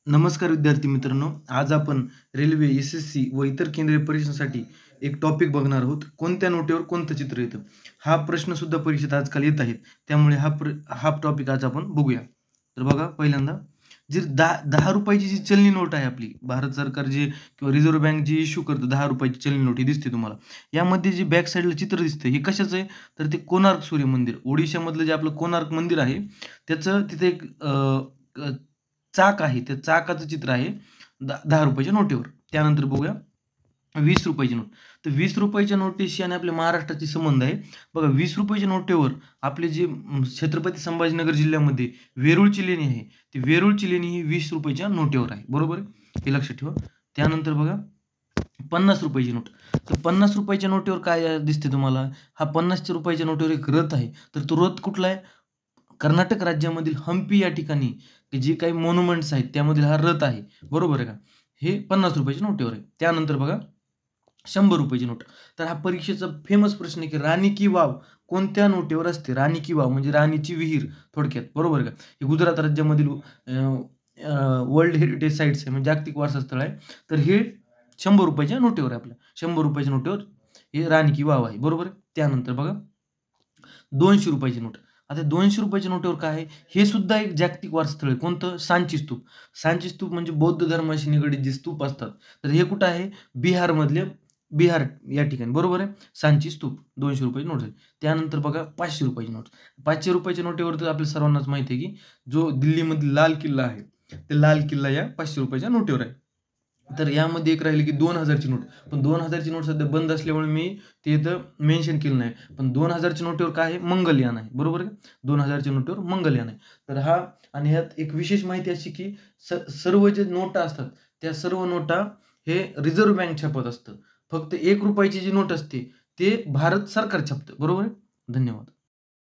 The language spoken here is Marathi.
नमस्कार विद्यार्थी मित्रांनो. आज आपण रेल्वे, एस-एस-सी व इतर केंद्रीय परीक्षांसाठी एक टॉपिक बघणार आहोत. कोणत्या नोटेवर कोणतं चित्र येतं? हा प्रश्नसुद्धा परीक्षेत आजकाल येत आहेत. त्यामुळे हा टॉपिक आज आपण बघूया. तर बघा पहिल्यांदा जी ₹10 जी चलनी नोट आहे आपली, भारत सरकार जे किंवा रिझर्व्ह बँक जी इश्यू करतं ₹10 चलनी नोट ही दिसते तुम्हाला. यामध्ये जे बॅक साइडला चित्र दिसतं हे कशाचं आहे? तर ते कोणार्क सूर्य मंदिर, ओडिशामधलं जे आपलं कोणार्क मंदिर आहे, त्याचं तिथे एक चाक आहे. त्या चाकाचं चित्र आहे ₹10 नोटेवर. त्यानंतर बघूया ₹20 नोट. तर ₹20 नोटेशी आणि आपल्या महाराष्ट्राचे संबंध आहे. बघा ₹20 नोटेवर आपले जे छत्रपती संभाजीनगर जिल्ह्यामध्ये वेरूळची लेणी आहे. ती वेरूळची लेणी ही ₹20 नोटेवर आहे. बरोबर आहे? हे लक्षात ठेवा. त्यानंतर बघा ₹50 नोट. तर ₹50 नोटेवर काय दिसते तुम्हाला? हा ₹50 नोटेवर एक रथ आहे. तर तो रथ कुठला आहे? कर्नाटक राज्यामधील हंपी या ठिकाणी ते जे काही मॉन्युमेंट्स आहेत त्यामधील हा रथ आहे. बरोबर आहे का? हे ₹50 नोटेवर आहे. त्यानंतर बघा ₹100 नोट. तर हा परीक्षेचा फेमस प्रश्न आहे, की राणी की वाव कोणत्या नोटेवर असते? राणी की वाव म्हणजे राणीची विहीर थोडक्यात. बरोबर आहे का? हे गुजरात राज्यामधील वर्ल्ड हेरिटेज साइट्स आहे म्हणजे जागतिक वारसा स्थळ आहे. तर हे ₹100 नोटेवर आहे आपल्या. ₹100 नोटेवर हे राणी की वाव आहे. बरोबर आहे? त्यानंतर बघा ₹200 नोट. आता ₹200 नोटेवर काय आहे? हे सुद्धा एक जागतिक वारसा स्थळ आहे. कोणतं? सांची स्तूप. सांची स्तूप म्हणजे बौद्ध धर्माशी निगडीत जे स्तूप असतात. तर हे कुठं आहे? बिहारमधले बिहार या ठिकाणी. बरोबर आहे? सांची स्तूप ₹200 नोट आहे. त्यानंतर बघा ₹500 नोट. ₹500 नोटेवर तर आपल्या सर्वांनाच माहिती आहे, की जो दिल्लीमधील लाल किल्ला आहे, ते लाल किल्ला या ₹500 नोटेवर आहे. तर यामध्ये एक राहिली की 2000 ची नोट. पण 2000 ची नोट सध्या बंद असल्यामुळे मी ते इथं मेन्शन केलं नाही. पण 2000 च्या नोटेवर काय आहे? मंगलयान आहे. बरोबर आहे? 2000 च्या नोटेवर मंगलयान आहे. तर हा आणि ह्यात एक विशेष माहिती अशी की सर्व जे नोटा असतात, त्या सर्व नोटा हे रिझर्व्ह बँक छापत असतं. फक्त ₹1 ची जी नोट असते, ते भारत सरकार छापतं. बरोबर आहे? धन्यवाद.